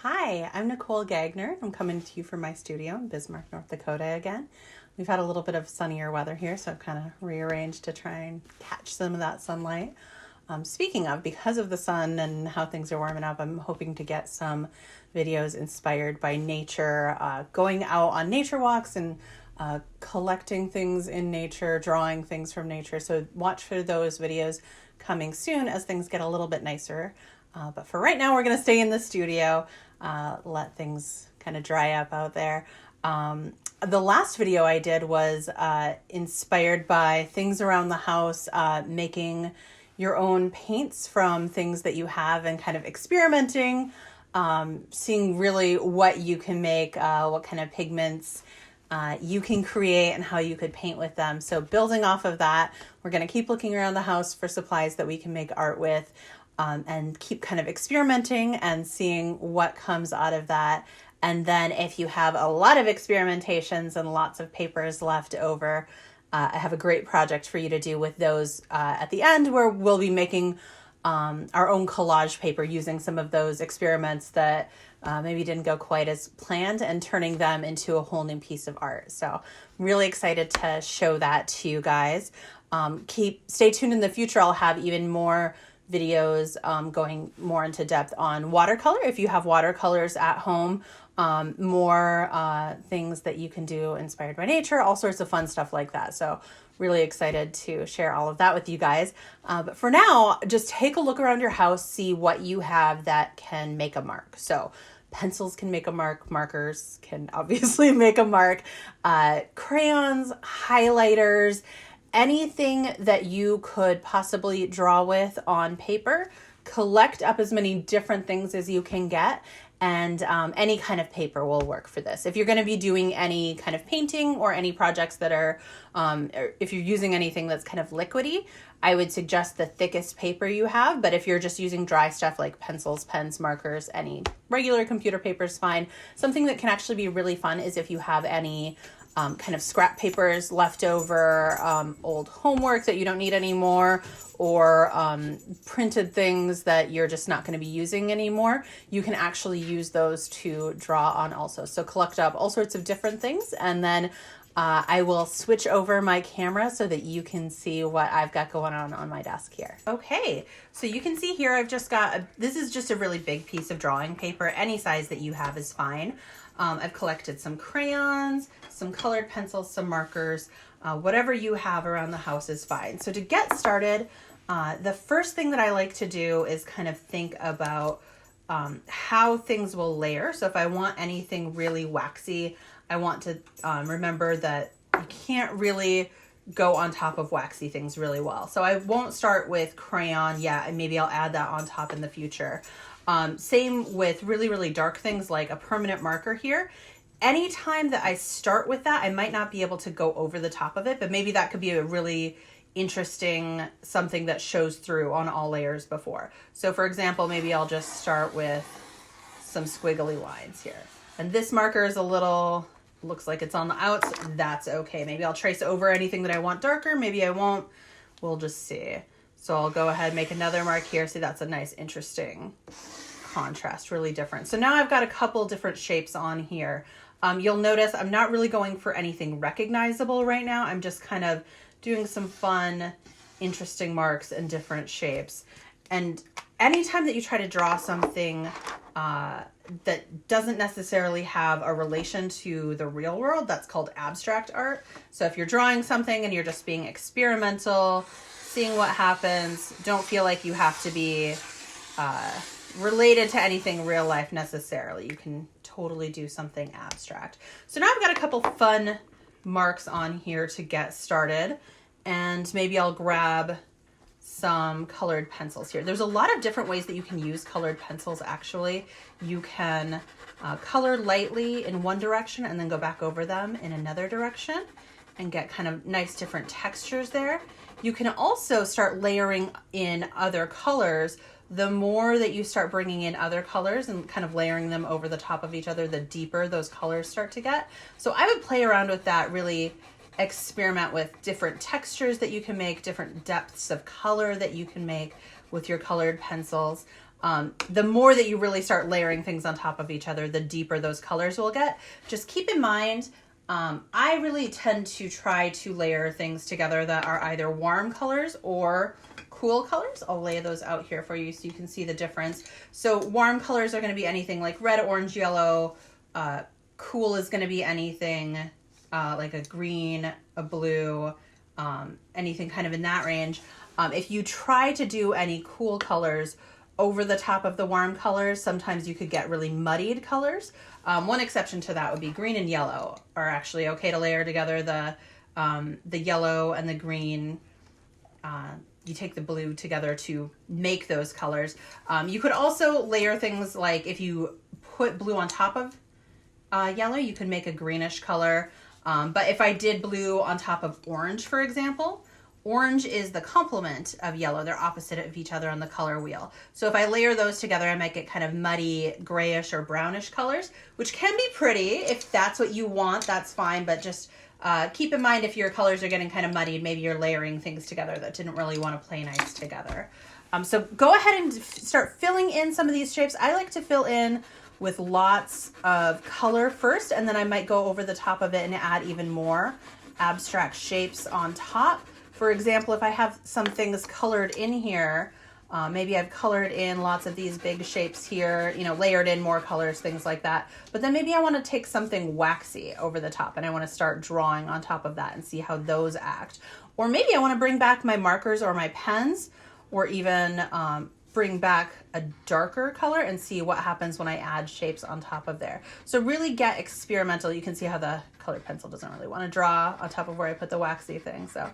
Hi, I'm Nicole Gagner. I'm coming to you from my studio in Bismarck, North Dakota again. We've had a little bit of sunnier weather here, so I've kind of rearranged to try and catch some of that sunlight. Speaking of, because of the sun and how things are warming up, I'm hoping to get some videos inspired by nature, going out on nature walks and collecting things in nature, drawing things from nature. So watch for those videos coming soon as things get a little bit nicer. But for right now, we're going to stay in the studio, let things kind of dry up out there. The last video I did was inspired by things around the house, making your own paints from things that you have and kind of experimenting, seeing really what you can make, what kind of pigments you can create and how you could paint with them. So building off of that, we're going to keep looking around the house for supplies that we can make art with. And keep kind of experimenting and seeing what comes out of that. And then if you have a lot of experimentations and lots of papers left over, I have a great project for you to do with those at the end, where we'll be making our own collage paper using some of those experiments that maybe didn't go quite as planned and turning them into a whole new piece of art. So I'm really excited to show that to you guys. Stay tuned in the future. I'll have even more videos going more into depth on watercolor. If you have watercolors at home, more things that you can do inspired by nature, all sorts of fun stuff like that. So really excited to share all of that with you guys. But for now, just take a look around your house, see what you have that can make a mark. So pencils can make a mark, markers can obviously make a mark, crayons, highlighters, anything that you could possibly draw with on paper. Collect up as many different things as you can get, and any kind of paper will work for this. If you're going to be doing any kind of painting or any projects that are, if you're using anything that's kind of liquidy, I would suggest the thickest paper you have. But if you're just using dry stuff like pencils, pens, markers, any regular computer paper is fine. Something that can actually be really fun is if you have any kind of scrap papers left over, old homework that you don't need anymore, or printed things that you're just not going to be using anymore. You can actually use those to draw on also. So collect up all sorts of different things, and then I will switch over my camera so that you can see what I've got going on my desk here. Okay, so you can see here I've just got, this is just a really big piece of drawing paper. Any size that you have is fine. I've collected some crayons, some colored pencils, some markers, whatever you have around the house is fine. So to get started, the first thing that I like to do is kind of think about how things will layer. So if I want anything really waxy, I want to remember that you can't really go on top of waxy things really well. So I won't start with crayon yet, and maybe I'll add that on top in the future. Same with really, really dark things like a permanent marker here. Anytime that I start with that, I might not be able to go over the top of it, but maybe that could be a really interesting something that shows through on all layers before. So for example, maybe I'll just start with some squiggly lines here. And this marker is a little, looks like it's on the outs. That's okay. Maybe I'll trace over anything that I want darker. Maybe I won't. We'll just see. So I'll go ahead and make another mark here. See, that's a nice, interesting contrast, really different. So now I've got a couple different shapes on here. You'll notice I'm not really going for anything recognizable right now. I'm just kind of doing some fun, interesting marks in different shapes. And anytime that you try to draw something that doesn't necessarily have a relation to the real world, that's called abstract art. So if you're drawing something and you're just being experimental, seeing what happens, don't feel like you have to be related to anything real life necessarily. You can totally do something abstract. So now I've got a couple fun marks on here to get started, and maybe I'll grab some colored pencils here. There's a lot of different ways that you can use colored pencils actually. You can color lightly in one direction and then go back over them in another direction and get kind of nice different textures there. You can also start layering in other colors. The more that you start bringing in other colors and kind of layering them over the top of each other, the deeper those colors start to get. So I would play around with that, really experiment with different textures that you can make, different depths of color that you can make with your colored pencils. the more that you really start layering things on top of each other, the deeper those colors will get. Just keep in mind, I really tend to try to layer things together that are either warm colors or cool colors. I'll lay those out here for you so you can see the difference. So warm colors are going to be anything like red, orange, yellow. Cool is going to be anything like a green, a blue, anything kind of in that range. If you try to do any cool colors over the top of the warm colors, sometimes you could get really muddied colors. One exception to that would be green and yellow are actually okay to layer together. The yellow and the green, you take the blue together to make those colors. You could also layer things like if you put blue on top of yellow, you could make a greenish color. But if I did blue on top of orange, for example, orange is the complement of yellow. They're opposite of each other on the color wheel. So if I layer those together, I might get kind of muddy, grayish or brownish colors, which can be pretty. If that's what you want, that's fine. But just keep in mind if your colors are getting kind of muddied, maybe you're layering things together that didn't really want to play nice together. So go ahead and start filling in some of these shapes. I like to fill in with lots of color first, and then I might go over the top of it and add even more abstract shapes on top. For example, if I have some things colored in here, maybe I've colored in lots of these big shapes here, layered in more colors, things like that. But then maybe I want to take something waxy over the top and I want to start drawing on top of that and see how those act. Or maybe I want to bring back my markers or my pens, or even bring back a darker color and see what happens when I add shapes on top of there. So really get experimental. You can see how the colored pencil doesn't really want to draw on top of where I put the waxy thing. So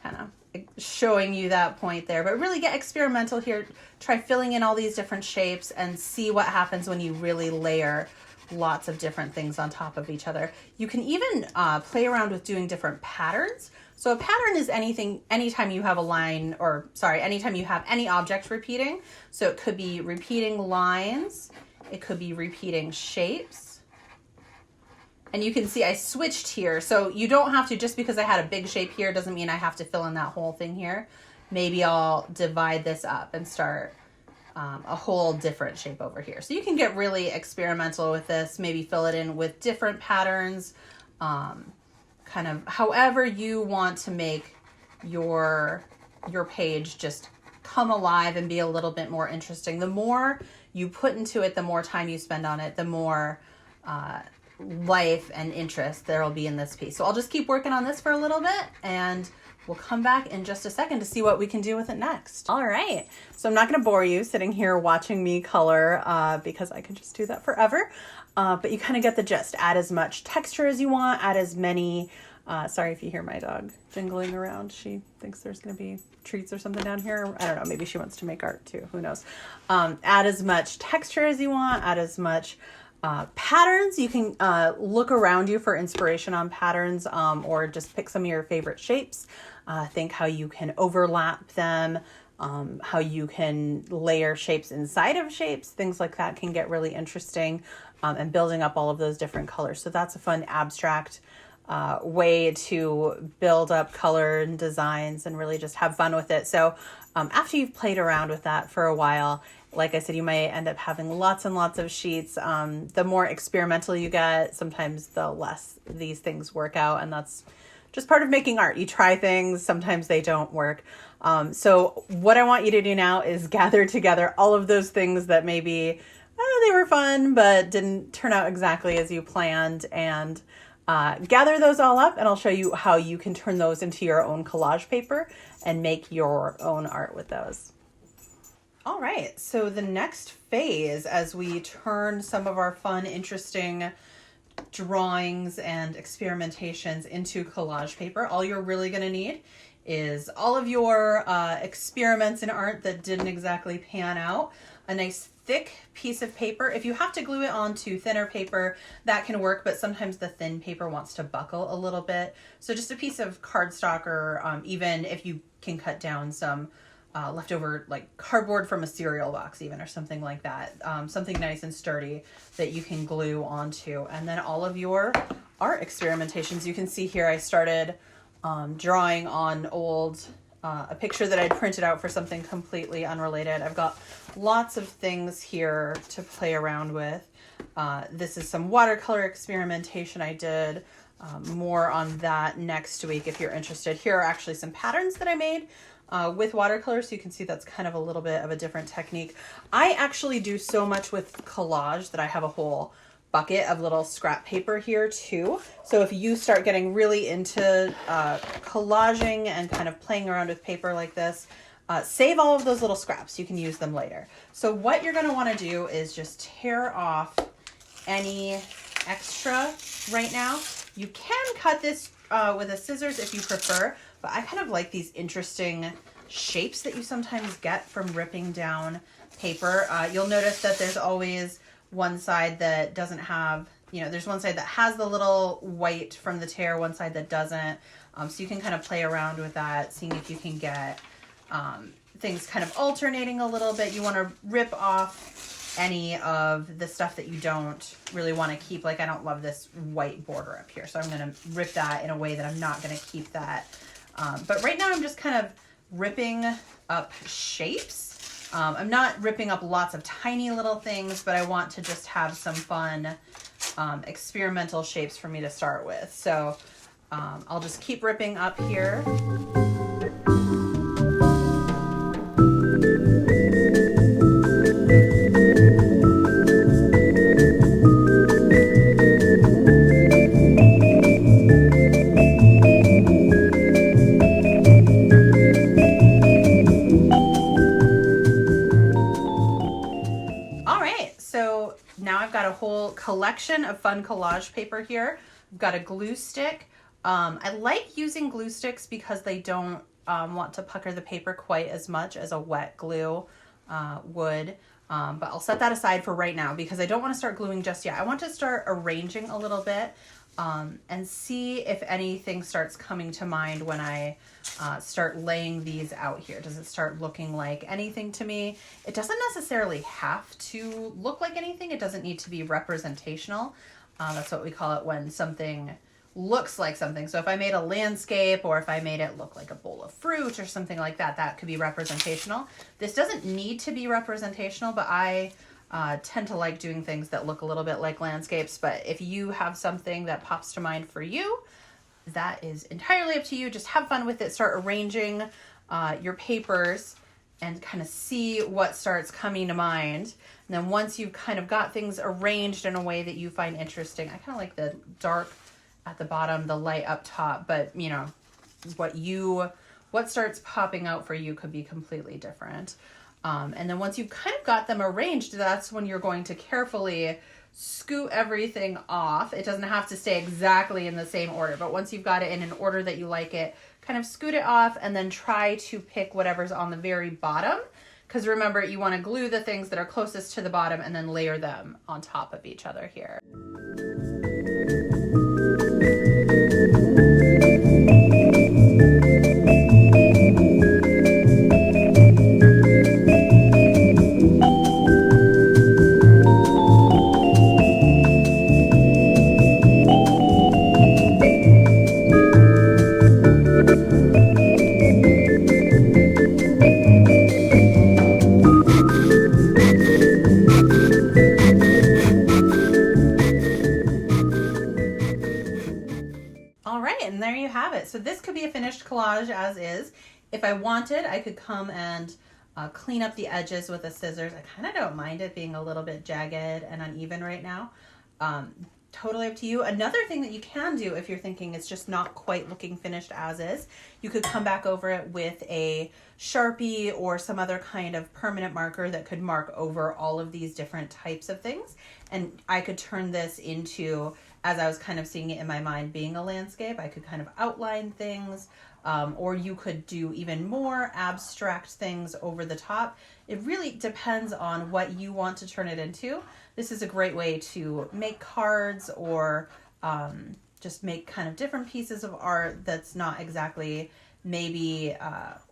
kind of showing you that point there, but really get experimental here. Try filling in all these different shapes and see what happens when you really layer lots of different things on top of each other. You can even play around with doing different patterns. So a pattern is anytime you have anytime you have any object repeating. So it could be repeating lines, it could be repeating shapes. And you can see I switched here. So you don't have to, just because I had a big shape here doesn't mean I have to fill in that whole thing here. Maybe I'll divide this up and start a whole different shape over here. So you can get really experimental with this, maybe fill it in with different patterns, kind of however you want to make your page just come alive and be a little bit more interesting. The more you put into it, the more time you spend on it, the more life and interest there will be in this piece. So I'll just keep working on this for a little bit and we'll come back in just a second to see what we can do with it next. All right, so I'm not going to bore you sitting here watching me color because I can just do that forever. But you kind of get the gist. Add as much texture as you want, add as many, sorry if you hear my dog jingling around. She thinks there's going to be treats or something down here. I don't know, maybe she wants to make art too, who knows. Add as much texture as you want, add as much patterns. You can look around you for inspiration on patterns, or just pick some of your favorite shapes. Think how you can overlap them, how you can layer shapes inside of shapes. Things like that can get really interesting, and building up all of those different colors. So that's a fun abstract way to build up color and designs and really just have fun with it. So after you've played around with that for a while, like I said, you may end up having lots and lots of sheets. The more experimental you get, sometimes the less these things work out, and that's just part of making art. You try things, sometimes they don't work. So what I want you to do now is gather together all of those things that maybe they were fun but didn't turn out exactly as you planned, and gather those all up, and I'll show you how you can turn those into your own collage paper and make your own art with those. All right, so the next phase, as we turn some of our fun, interesting drawings and experimentations into collage paper, all you're really going to need is all of your experiments in art that didn't exactly pan out, a nice thick piece of paper. If you have to glue it onto thinner paper, that can work, but sometimes the thin paper wants to buckle a little bit. So just a piece of cardstock, or even if you can cut down some leftover like cardboard from a cereal box even, or something like that. Something nice and sturdy that you can glue onto. And then all of your art experimentations. You can see here I started drawing on a picture that I'd printed out for something completely unrelated. I've got lots of things here to play around with. This is some watercolor experimentation I did. More on that next week if you're interested. Here are actually some patterns that I made with watercolor, so you can see that's kind of a little bit of a different technique. I actually do so much with collage that I have a whole bucket of little scrap paper here too. So if you start getting really into collaging and kind of playing around with paper like this, save all of those little scraps. You can use them later. So what you're going to want to do is just tear off any extra right now. You can cut this with a scissors if you prefer, but I kind of like these interesting shapes that you sometimes get from ripping down paper. You'll notice that there's always one side that doesn't have, there's one side that has the little white from the tear, one side that doesn't. So you can kind of play around with that, seeing if you can get things kind of alternating a little bit. You want to rip off any of the stuff that you don't really want to keep. Like I don't love this white border up here, so I'm going to rip that in a way that I'm not going to keep that. But right now I'm just kind of ripping up shapes. I'm not ripping up lots of tiny little things, but I want to just have some fun experimental shapes for me to start with. So I'll just keep ripping up here. Collection of fun collage paper here. I've got a glue stick. I like using glue sticks because they don't want to pucker the paper quite as much as a wet glue would. But I'll set that aside for right now because I don't want to start gluing just yet. I want to start arranging a little bit and see if anything starts coming to mind when I start laying these out here. Does it start looking like anything to me? It doesn't necessarily have to look like anything. It doesn't need to be representational. That's what we call it when something looks like something. So if I made a landscape or if I made it look like a bowl of fruit or something like that, that could be representational. This doesn't need to be representational, but I tend to like doing things that look a little bit like landscapes. But if you have something that pops to mind for you, that is entirely up to you. Just have fun with it. Start arranging your papers and kind of see what starts coming to mind. And then once you've kind of got things arranged in a way that you find interesting, I kind of like the dark at the bottom, the light up top, but what starts popping out for you could be completely different. And then once you've kind of got them arranged, that's when you're going to carefully scoot everything off. It doesn't have to stay exactly in the same order, but once you've got it in an order that you like it, kind of scoot it off and then try to pick whatever's on the very bottom. Because remember, you want to glue the things that are closest to the bottom and then layer them on top of each other here. So this could be a finished collage as is. If I wanted, I could come and clean up the edges with the scissors. I kind of don't mind it being a little bit jagged and uneven right now. Totally up to you. Another thing that you can do if you're thinking it's just not quite looking finished as is, you could come back over it with a Sharpie or some other kind of permanent marker that could mark over all of these different types of things. And I could turn this into, as I was kind of seeing it in my mind being a landscape, I could kind of outline things, or you could do even more abstract things over the top. It really depends on what you want to turn it into. This is a great way to make cards or just make kind of different pieces of art that's not exactly maybe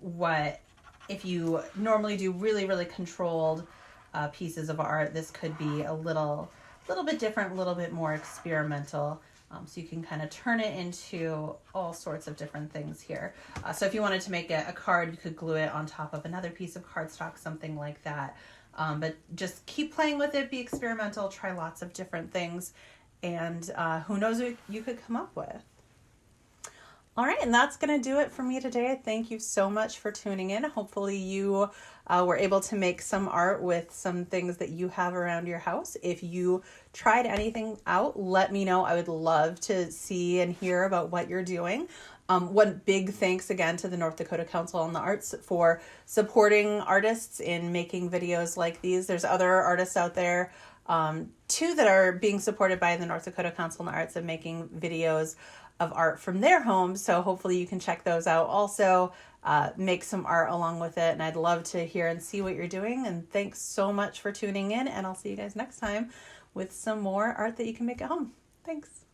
what, if you normally do really, really controlled pieces of art, this could be a little bit different, a little bit more experimental. So you can kind of turn it into all sorts of different things here. So if you wanted to make a card, you could glue it on top of another piece of cardstock, something like that. But just keep playing with it, be experimental, try lots of different things, and who knows what you could come up with. All right, and that's going to do it for me today. Thank you so much for tuning in. Hopefully you were able to make some art with some things that you have around your house. If you tried anything out, let me know. I would love to see and hear about what you're doing. One big thanks again to the North Dakota Council on the Arts for supporting artists in making videos like these. There's other artists out there too that are being supported by the North Dakota Council on the Arts and making videos of art from their homes. So hopefully you can check those out also, make some art along with it. And I'd love to hear and see what you're doing. And thanks so much for tuning in. And I'll see you guys next time with some more art that you can make at home. Thanks.